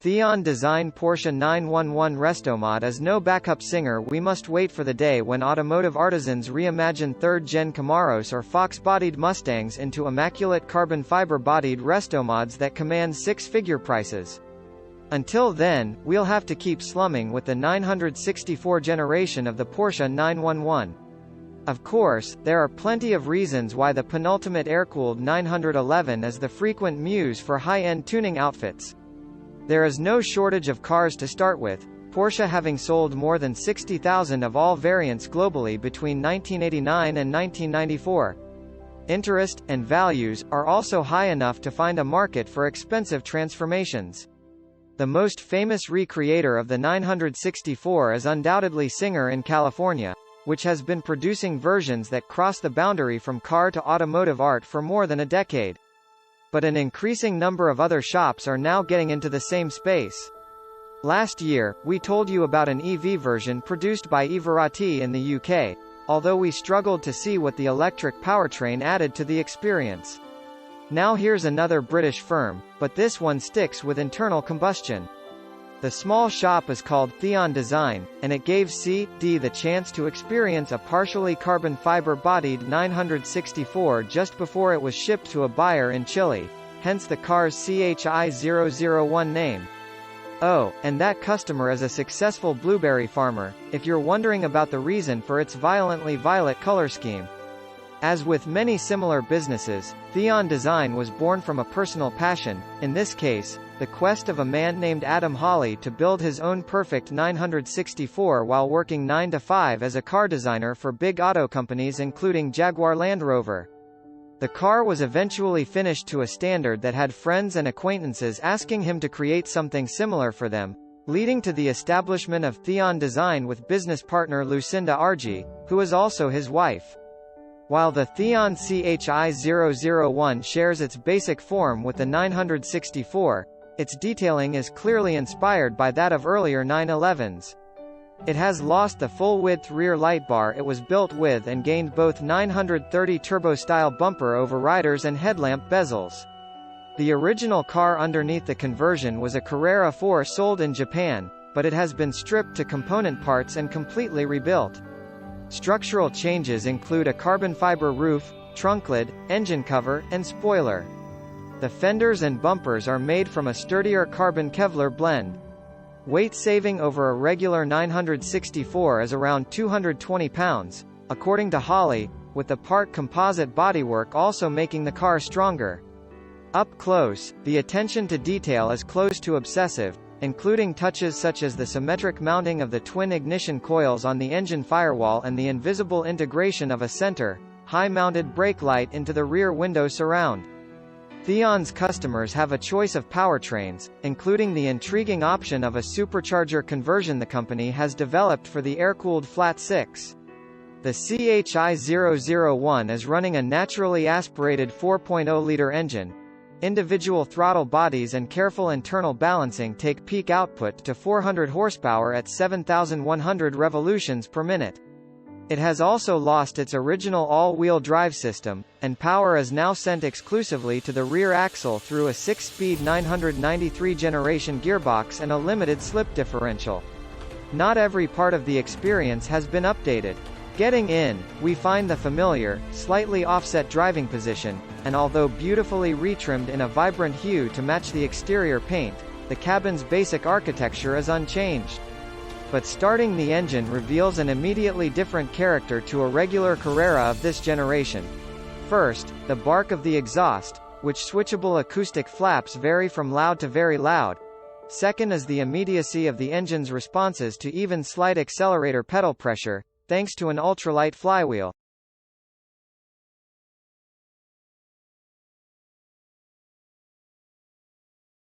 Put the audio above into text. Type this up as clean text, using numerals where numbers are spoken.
Theon design Porsche 911 Restomod is no backup singer. We must wait for the day when automotive artisans reimagine third-gen Camaros or Fox-bodied Mustangs into immaculate carbon fiber-bodied Restomods that command six-figure prices. Until then, we'll have to keep slumming with the 964 generation of the Porsche 911. Of course, there are plenty of reasons why the penultimate air-cooled 911 is the frequent muse for high-end tuning outfits. There is no shortage of cars to start with, Porsche having sold more than 60,000 of all variants globally between 1989 and 1994. Interest, and values, are also high enough to find a market for expensive transformations. The most famous recreator of the 964 is undoubtedly Singer in California, which has been producing versions that cross the boundary from car to automotive art for more than a decade. But an increasing number of other shops are now getting into the same space. Last year, we told you about an EV version produced by Everati in the UK, although we struggled to see what the electric powertrain added to the experience. Now here's another British firm, but this one sticks with internal combustion. The small shop is called Theon Design, and it gave C.D. the chance to experience a partially carbon fiber-bodied 964 just before it was shipped to a buyer in Chile, hence the car's CHI-001 name. Oh, and that customer is a successful blueberry farmer, if you're wondering about the reason for its violently violet color scheme. As with many similar businesses, Theon Design was born from a personal passion, in this case, the quest of a man named Adam Hawley to build his own perfect 964 while working 9 to 5 as a car designer for big auto companies including Jaguar Land Rover. The car was eventually finished to a standard that had friends and acquaintances asking him to create something similar for them, leading to the establishment of Theon Design with business partner Lucinda Argy, who is also his wife. While the Theon CHI-001 shares its basic form with the 964, its detailing is clearly inspired by that of earlier 911s. It has lost the full-width rear light bar it was built with and gained both 930 turbo-style bumper overriders and headlamp bezels. The original car underneath the conversion was a Carrera 4 sold in Japan, but it has been stripped to component parts and completely rebuilt. Structural changes include a carbon fiber roof, trunk lid, engine cover, and spoiler. The fenders and bumpers are made from a sturdier carbon Kevlar blend. Weight saving over a regular 964 is around 220 pounds, according to Hawley, with the part composite bodywork also making the car stronger. Up close, the attention to detail is close to obsessive, including touches such as the symmetric mounting of the twin ignition coils on the engine firewall and the invisible integration of a center, high-mounted brake light into the rear window surround. Theon's customers have a choice of powertrains, including the intriguing option of a supercharger conversion the company has developed for the air-cooled flat 6. The CHI-001 is running a naturally aspirated 4.0-liter engine. Individual throttle bodies and careful internal balancing take peak output to 400 horsepower at 7,100 revolutions per minute. It has also lost its original all-wheel drive system, and power is now sent exclusively to the rear axle through a 6-speed 993 generation gearbox and a limited slip differential. Not every part of the experience has been updated. Getting in, we find the familiar, slightly offset driving position, and although beautifully retrimmed in a vibrant hue to match the exterior paint, the cabin's basic architecture is unchanged. But starting the engine reveals an immediately different character to a regular Carrera of this generation. First, the bark of the exhaust, which switchable acoustic flaps vary from loud to very loud. Second is the immediacy of the engine's responses to even slight accelerator pedal pressure, thanks to an ultralight flywheel.